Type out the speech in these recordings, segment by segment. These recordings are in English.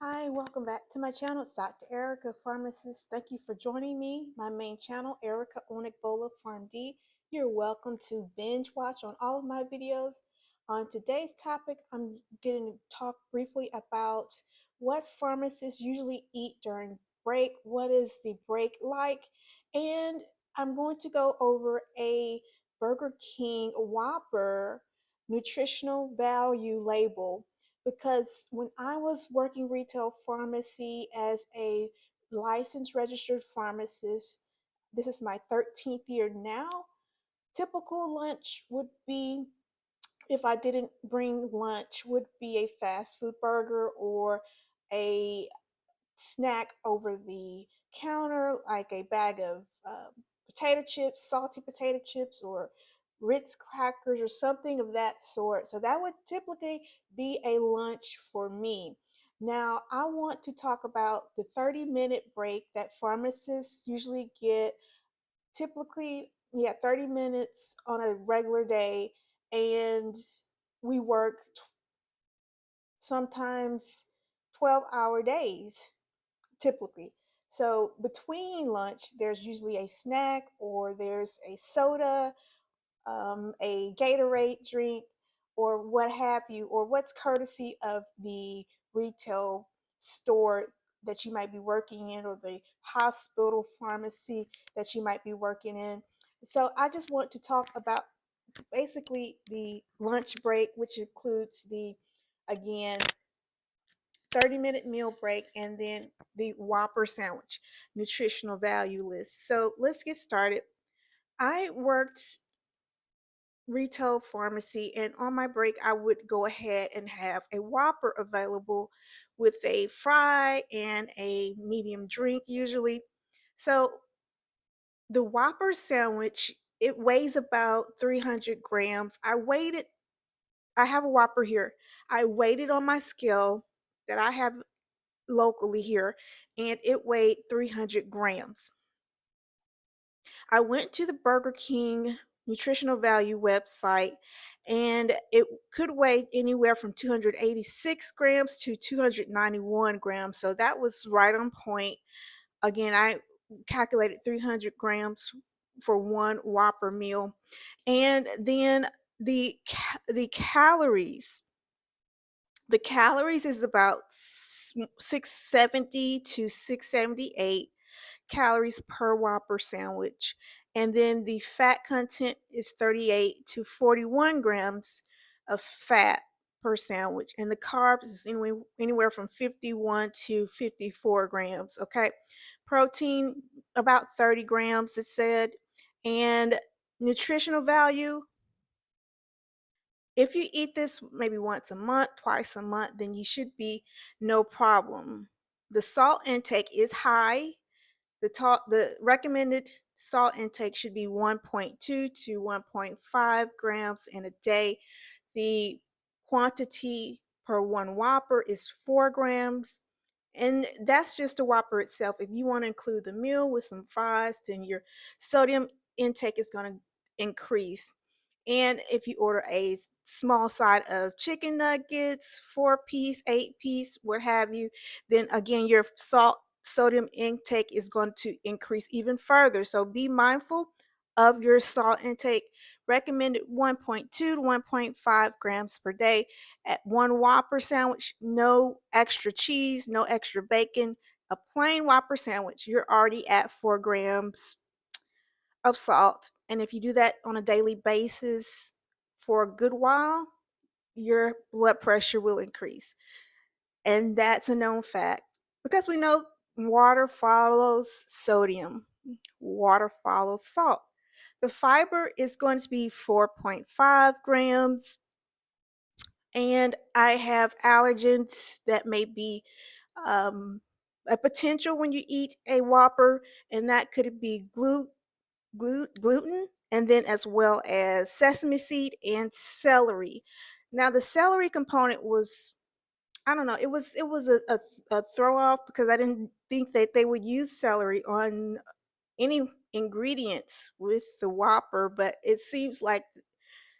Hi, welcome back to my channel. It's Dr. Erica, pharmacist. Thank you for joining me. My main channel, Erica Onikbola PharmD. You're welcome to binge watch on all of my videos. On today's topic, I'm going to talk briefly about what pharmacists usually eat during break. What is the break like? And I'm going to go over a Burger King Whopper nutritional value label because when I was working retail pharmacy as a licensed registered pharmacist, this is my 13th year now. Typical lunch would be, if I didn't bring lunch, would be a fast food burger or a snack over the counter, like a bag of potato chips, salty potato chips, or Ritz crackers, or something of that sort. So that would typically be a lunch for me. Now, I want to talk about the 30-minute break that pharmacists usually get. Typically, 30 minutes on a regular day, and we work sometimes 12-hour days typically. So between lunch, there's usually a snack or there's a soda, a Gatorade drink, or what have you, or what's courtesy of the retail store that you might be working in, or the hospital pharmacy that you might be working in. So I just want to talk about basically the lunch break, which includes again, 30-minute meal break, and then the Whopper sandwich nutritional value list. So let's get started. I worked retail pharmacy, and on my break, I would go ahead and have a Whopper available with a fry and a medium drink, usually. So the Whopper sandwich, it weighs about 300 grams. I have a Whopper here. I weighed it on my scale that I have locally here, and it weighed 300 grams. I went to the Burger King nutritional value website, and it could weigh anywhere from 286 grams to 291 grams. So that was right on point. Again, I calculated 300 grams for one Whopper meal. And then the calories. The calories is about 670 to 678 calories per Whopper sandwich. And then the fat content is 38 to 41 grams of fat per sandwich. And the carbs is anywhere from 51 to 54 grams. Okay. Protein, about 30 grams, it said. And nutritional value, if you eat this maybe once a month, twice a month, then you should be no problem. The salt intake is high. The recommended salt intake should be 1.2 to 1.5 grams in a day. The quantity per one Whopper is 4 grams. And that's just the Whopper itself. If you want to include the meal with some fries, then your sodium intake is going to increase. And if you order a small side of chicken nuggets, 4-piece, 8-piece, what have you, then again, your sodium intake is going to increase even further. So be mindful of your salt intake. Recommended 1.2 to 1.5 grams per day. At one Whopper sandwich, no extra cheese, no extra bacon. A plain Whopper sandwich, you're already at 4 grams of salt. And if you do that on a daily basis for a good while, your blood pressure will increase. And that's a known fact because we know water follows sodium, water follows salt. The fiber is going to be 4.5 grams, and I have allergens that may be a potential when you eat a Whopper, and that could be gluten, and then as well as sesame seed and celery. Now the celery component was, I don't know, it was a throw off because I didn't think that they would use celery on any ingredients with the Whopper, but it seems like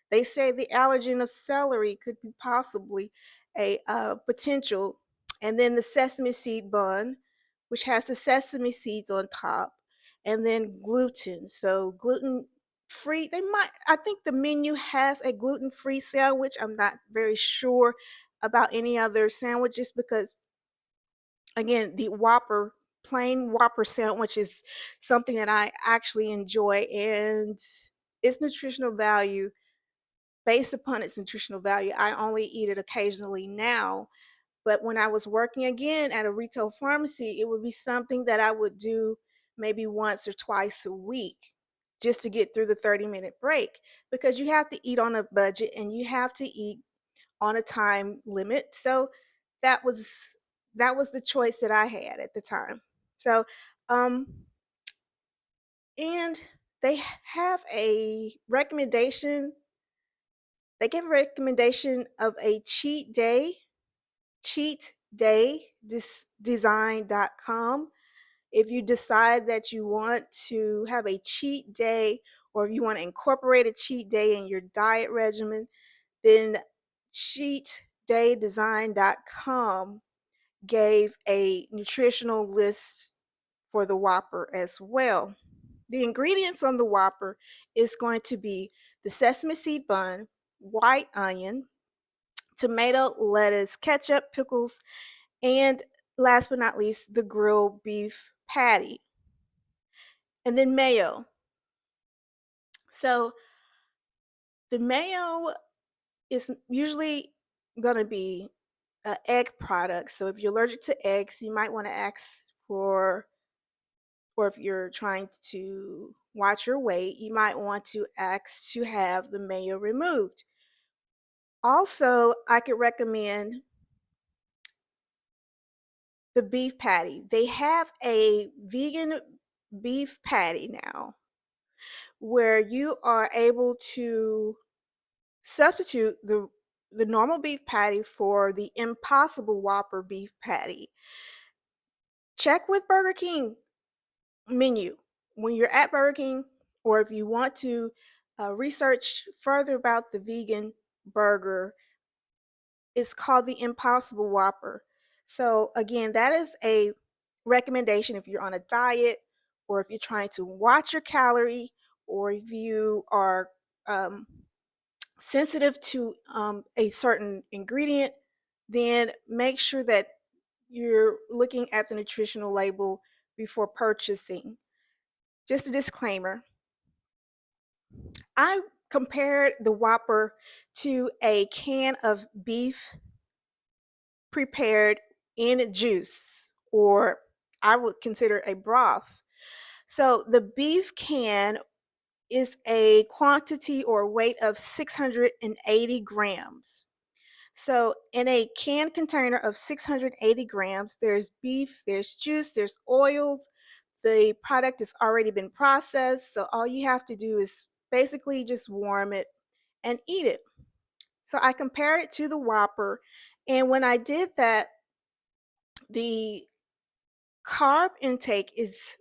they say the allergen of celery could be possibly a potential and then the sesame seed bun, which has the sesame seeds on top, and then gluten. So gluten free. I think the menu has a gluten free sandwich. I'm not very sure about any other sandwiches because, again, the Whopper, plain Whopper sandwich is something that I actually enjoy, and its nutritional value, based upon its nutritional value, I only eat it occasionally now. But when I was working again at a retail pharmacy, it would be something that I would do maybe once or twice a week just to get through the 30-minute break, because you have to eat on a budget and you have to eat on a time limit. So that was the choice that I had at the time. So um and they have a recommendation. They give a recommendation of a cheat day design.com. If you decide that you want to have a cheat day, or if you want to incorporate a cheat day in your diet regimen, then cheatdaydesign.com gave a nutritional list for the Whopper as well. The ingredients on the Whopper is going to be the sesame seed bun, white onion, tomato, lettuce, ketchup, pickles, and last but not least, the grilled beef patty, and then mayo. So the mayo is usually going to be an egg product. So if you're allergic to eggs, you might want to ask for, or if you're trying to watch your weight, you might want to ask to have the mayo removed. Also, I could recommend the beef patty. They have a vegan beef patty now where you are able to substitute the normal beef patty for the Impossible Whopper beef patty. Check with Burger King menu when you're at Burger King, or if you want to research further about the vegan burger. It's called the Impossible Whopper. So again, that is a recommendation if you're on a diet, or if you're trying to watch your calorie, or if you are um, sensitive to a certain ingredient, then make sure that you're looking at the nutritional label before purchasing. Just a disclaimer, I compared the Whopper to a can of beef prepared in juice, or I would consider a broth. So the beef can is a quantity or weight of 680 grams. So in a can container of 680 grams, there's beef, there's juice, there's oils. The product has already been processed, so all you have to do is basically just warm it and eat it. So I compared it to the Whopper, and when I did that, the carb intake is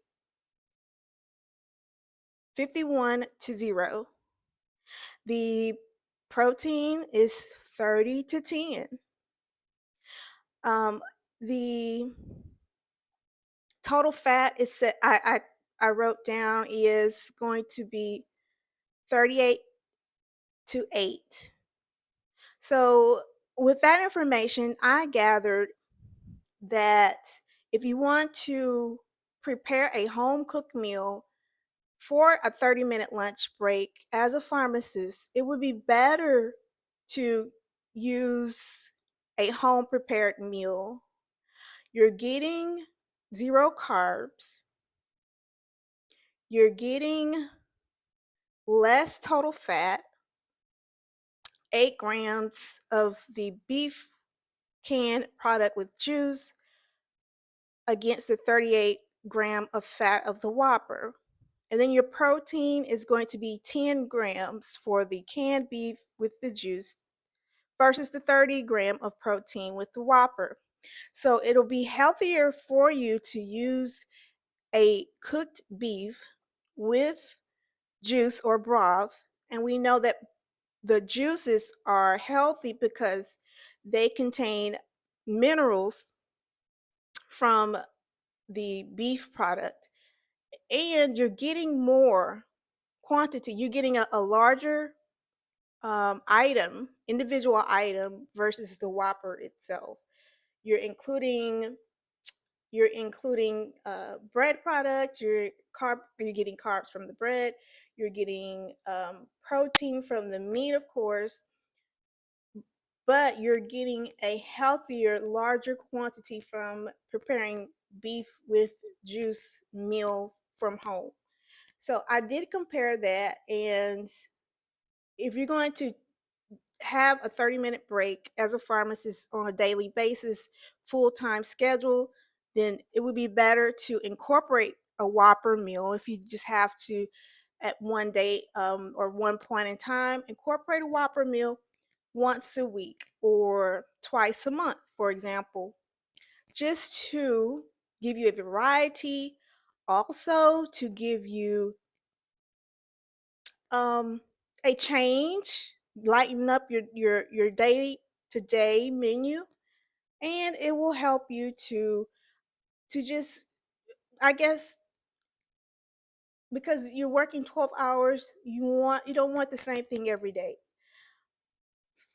51 to 0. The protein is 30 to 10. The total fat is set, I wrote down, is going to be 38 to 8. So with that information, I gathered that if you want to prepare a home cooked meal for a 30-minute lunch break as a pharmacist, it would be better to use a home prepared meal. You're getting 0 carbs, you're getting less total fat, 8 grams of the beef can product with juice against the 38-gram of fat of the Whopper. And then your protein is going to be 10 grams for the canned beef with the juice versus the 30-gram of protein with the Whopper. So it'll be healthier for you to use a cooked beef with juice or broth. And we know that the juices are healthy because they contain minerals from the beef product, and you're getting more quantity. You're getting a larger item, individual item versus the Whopper itself. You're including bread products. You're getting carbs from the bread. You're getting protein from the meat, of course, but you're getting a healthier, larger quantity from preparing beef with juice meal from home. So I did compare that, and if you're going to have a 30-minute break as a pharmacist on a daily basis, full-time schedule, then it would be better to incorporate a Whopper meal. If you just have to, at one day or one point in time, incorporate a Whopper meal once a week or twice a month, for example, just to give you a variety, also to give you um, a change, lighten up your day to day menu, and it will help you to just, I guess, because you're working 12 hours, you don't want the same thing every day.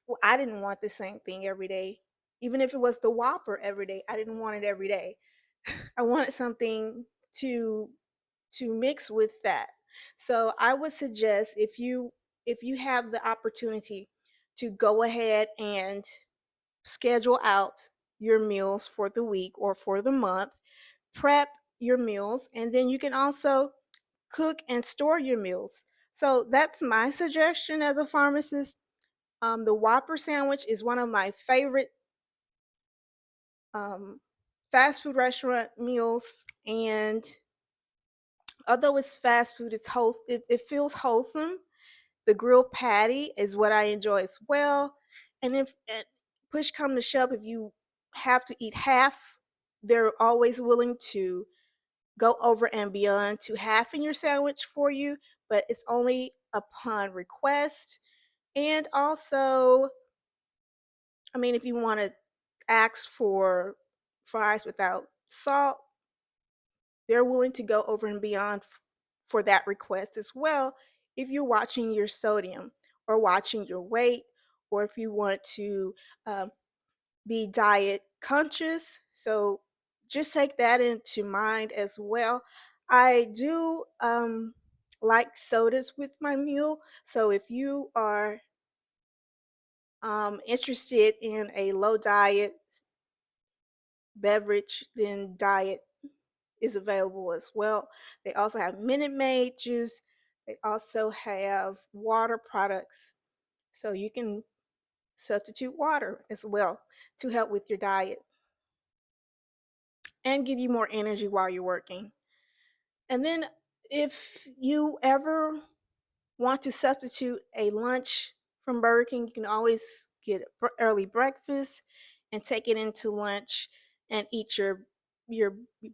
Well, I didn't want the same thing every day. Even if it was the Whopper every day, I didn't want it every day. I wanted something to mix with that. So I would suggest, if you have the opportunity to go ahead and schedule out your meals for the week or for the month, prep your meals, and then you can also cook and store your meals. So that's my suggestion as a pharmacist. The Whopper sandwich is one of my favorite um, fast food restaurant meals, and although it's fast food, it feels wholesome. The grilled patty is what I enjoy as well. And if push come to shove, if you have to eat half, they're always willing to go over and beyond to half in your sandwich for you, but it's only upon request. And also, I mean, if you want to ask for fries without salt, they're willing to go over and beyond for that request as well, if you're watching your sodium or watching your weight, or if you want to um, be diet conscious. So just take that into mind as well. I do like sodas with my meal. So if you are interested in a low diet beverage, then diet is available as well. They also have Minute Maid juice. They also have water products. So you can substitute water as well to help with your diet and give you more energy while you're working. And then if you ever want to substitute a lunch from Burger King, you can always get early breakfast and take it into lunch and eat your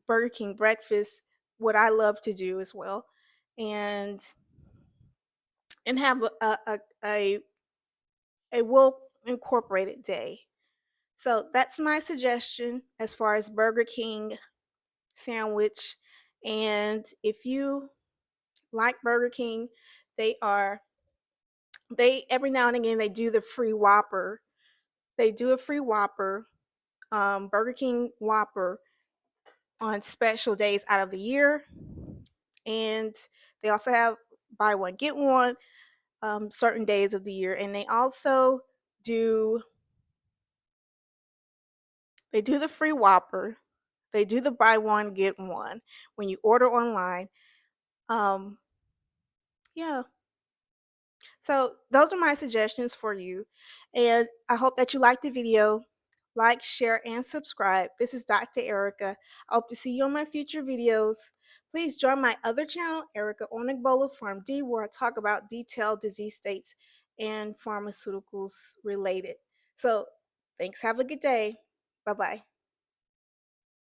Burger King breakfast, what I love to do as well. And have a well incorporated day. So that's my suggestion as far as Burger King sandwich. And if you like Burger King, they are they every now and again they do the free Whopper. They do a free Whopper, Burger King Whopper, on special days out of the year, and they also have buy one get one certain days of the year, and do they do the free Whopper. They do the buy one get one when you order online. Um, yeah. So those are my suggestions for you, and I hope that you liked the video. Like, share, and subscribe. This is Dr. Erica. I hope to see you on my future videos. Please join my other channel, Erica Onigbola Pharm D, where I talk about detailed disease states and pharmaceuticals related. So thanks. Have a good day. Bye-bye.